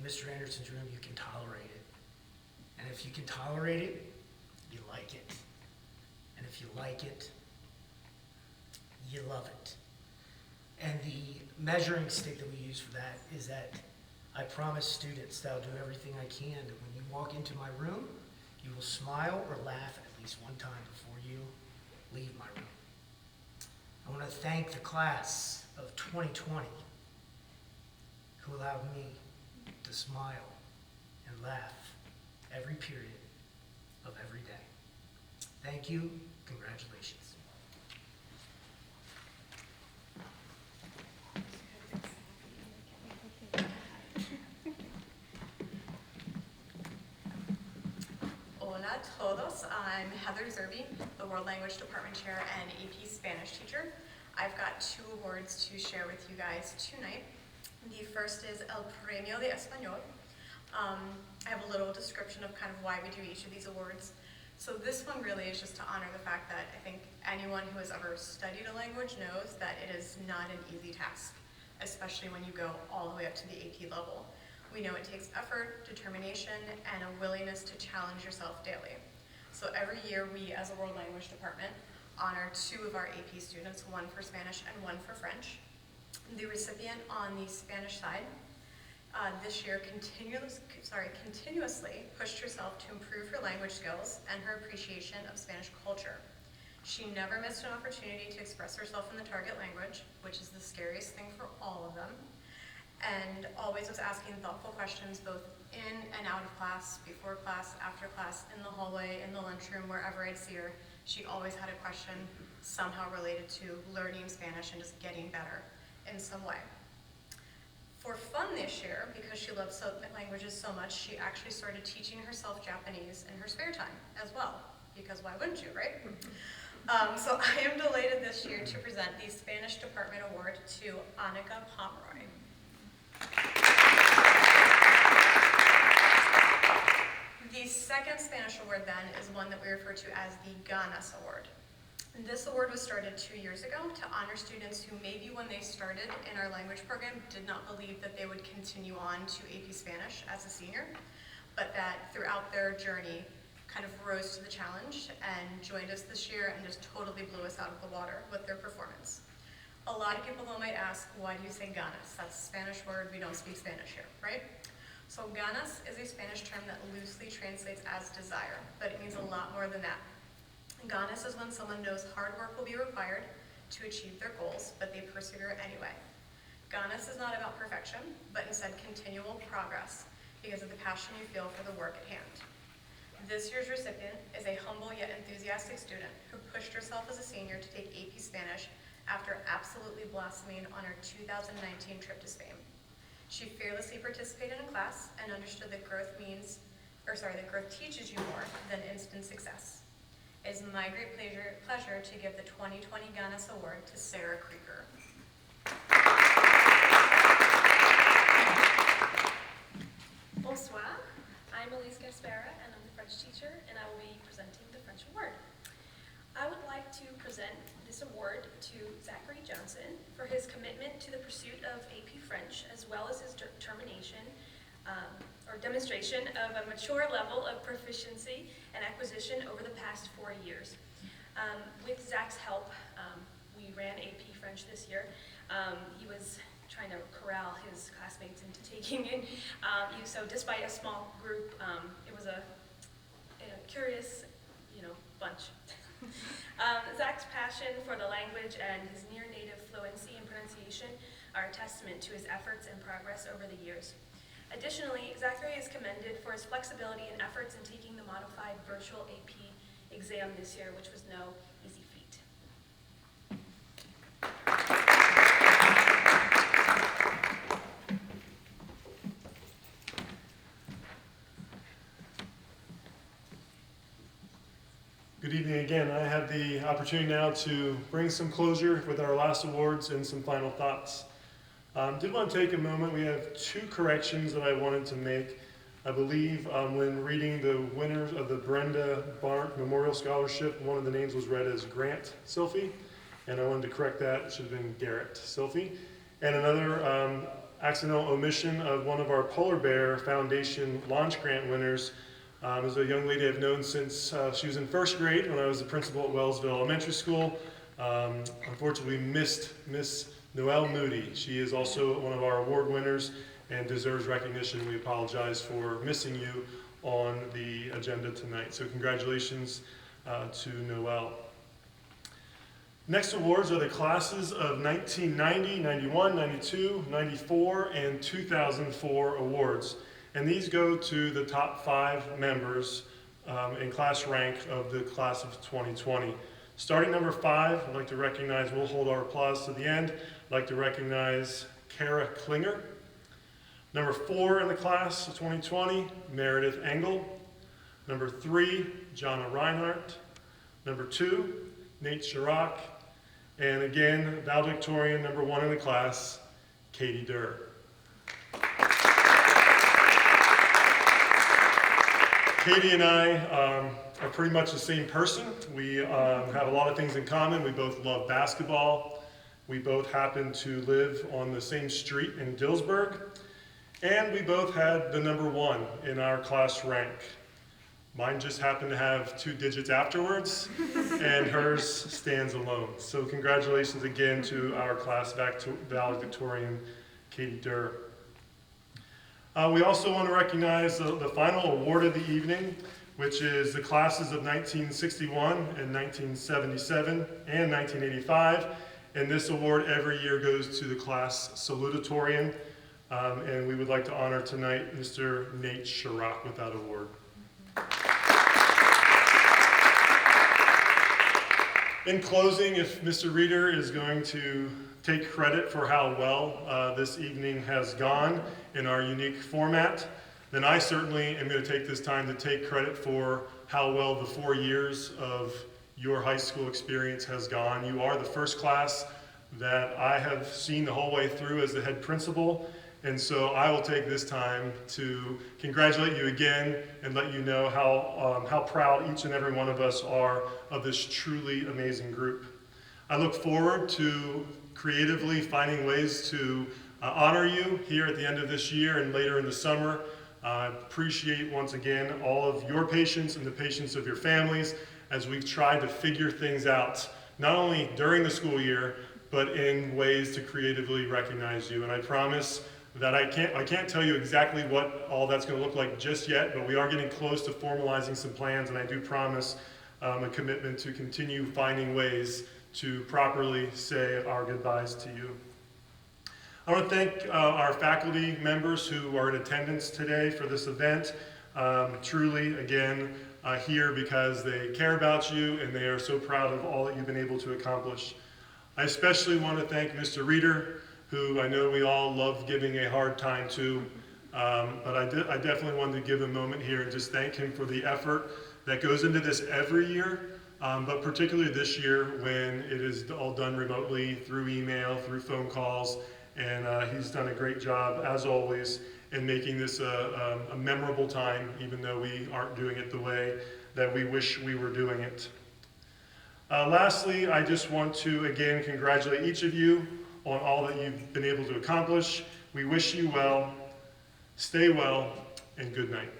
Mr. Anderson's room, you can tolerate it. And if you can tolerate it, you like it. And if you like it, you love it. And the measuring stick that we use for that is that I promise students that I'll do everything I can that when you walk into my room, you will smile or laugh at least one time before you leave my room. I want to thank the class of 2020 who allowed me to smile and laugh every period of every day. Thank you. Congratulations. Hola a todos. I'm Heather Zerby, the World Language Department Chair and AP Spanish teacher. I've got 2 awards to share with you guys tonight. The first is El Premio de Español. I have a little description of kind of why we do each of these awards. So this one really is just to honor the fact that I think anyone who has ever studied a language knows that it is not an easy task, especially when you go all the way up to the AP level. We know it takes effort, determination, and a willingness to challenge yourself daily. So every year we, as a World Language Department, honor 2 of our AP students, one for Spanish and one for French. The recipient on the Spanish side this year continuously pushed herself to improve her language skills and her appreciation of Spanish culture. She never missed an opportunity to express herself in the target language, which is the scariest thing for all of them, and always was asking thoughtful questions both in and out of class, before class, after class, in the hallway, in the lunchroom, wherever I'd see her. She always had a question somehow related to learning Spanish and just getting better in some way. For fun this year, because she loves languages so much, she actually started teaching herself Japanese in her spare time as well, because why wouldn't you, right? So I am delighted this year to present the Spanish Department Award to Annika Pomeroy. The second Spanish award then is one that we refer to as the Ganas Award. This award was started 2 years ago to honor students who maybe when they started in our language program did not believe that they would continue on to AP Spanish as a senior, but that throughout their journey kind of rose to the challenge and joined us this year and just totally blew us out of the water with their performance. A lot of people though might ask, why do you say ganas? That's a Spanish word, we don't speak Spanish here, right? So ganas is a Spanish term that loosely translates as desire, but it means a lot more than that. Ganas is when someone knows hard work will be required to achieve their goals, but they persevere anyway. Ganas is not about perfection, but instead continual progress because of the passion you feel for the work at hand. This year's recipient is a humble yet enthusiastic student who pushed herself as a senior to take AP Spanish after absolutely blossoming on her 2019 trip to Spain. She fearlessly participated in class and understood that growth teaches you more than instant success. It is my great pleasure to give the 2020 Ganas Award to Sarah Krieger. Bonsoir, I'm Elise Gaspera and I'm the French teacher and I will be presenting the French award. I would like to present this award to Zachary Johnson for his commitment to the pursuit of AP French as well as his determination or demonstration of a mature level of proficiency and acquisition over the past 4 years. With Zach's help, we ran AP French this year. He was trying to corral his classmates into taking it. So despite a small group, it was a curious, bunch. Zach's passion for the language and his near-native fluency and pronunciation are a testament to his efforts and progress over the years. Additionally, Zachary is commended for his flexibility and efforts in taking the modified virtual AP exam this year, which was no easy feat. Good evening again. I have the opportunity now to bring some closure with our last awards and some final thoughts. Did want to take a moment. We have 2 corrections that I wanted to make. I believe when reading the winners of the Brenda Barnt Memorial Scholarship, one of the names was read as Grant Silphy, and I wanted to correct that. It should have been Garrett Silphy. And another accidental omission of one of our Polar Bear Foundation launch grant winners. Is a young lady I've known since she was in first grade when I was the principal at Wellsville Elementary School. Unfortunately, we missed Miss Noelle Moody. She is also one of our award winners and deserves recognition. We apologize for missing you on the agenda tonight. So congratulations to Noelle. Next awards are the classes of 1990, 91, 92, 94, and 2004 awards. And these go to the top 5 members in class rank of the class of 2020. Starting number 5, I'd like to recognize, we'll hold our applause to the end. I'd like to recognize Kara Klinger. Number 4 in the class of 2020, Meredith Engel. Number 3, Jonna Reinhardt. Number 2, Nate Chirac. And again, valedictorian number 1 in the class, Katie Durr. Katie and I are pretty much the same person. We have a lot of things in common. We both love basketball. We both happen to live on the same street in Dillsburg. And we both had the number 1 in our class rank. Mine just happened to have 2 digits afterwards, and hers stands alone. So congratulations again to our class valedictorian, Katie Durr. We also want to recognize the final award of the evening, which is the classes of 1961 and 1977 and 1985. And this award every year goes to the class salutatorian. And we would like to honor tonight Mr. Nate Chirac with that award. In closing, if Mr. Reeder is going to take credit for how well this evening has gone in our unique format, then I certainly am going to take this time to take credit for how well the 4 years of your high school experience has gone. You are the first class that I have seen the whole way through as the head principal. And so I will take this time to congratulate you again and let you know how proud each and every one of us are of this truly amazing group. I look forward to creatively finding ways to honor you here at the end of this year and later in the summer. I appreciate once again all of your patience and the patience of your families as we've tried to figure things out, not only during the school year, but in ways to creatively recognize you. And I promise that I can't tell you exactly what all that's going to look like just yet, but we are getting close to formalizing some plans, and I do promise a commitment to continue finding ways to properly say our goodbyes to you. I want to thank our faculty members who are in attendance today for this event. Truly, again, here because they care about you and they are so proud of all that you've been able to accomplish. I especially want to thank Mr. Reeder, who I know we all love giving a hard time to, but I definitely wanted to give a moment here and just thank him for the effort that goes into this every year, but particularly this year when it is all done remotely through email, through phone calls, and he's done a great job, as always, in making this a memorable time, even though we aren't doing it the way that we wish we were doing it. Lastly, I just want to again congratulate each of you on all that you've been able to accomplish. We wish you well, stay well, and good night.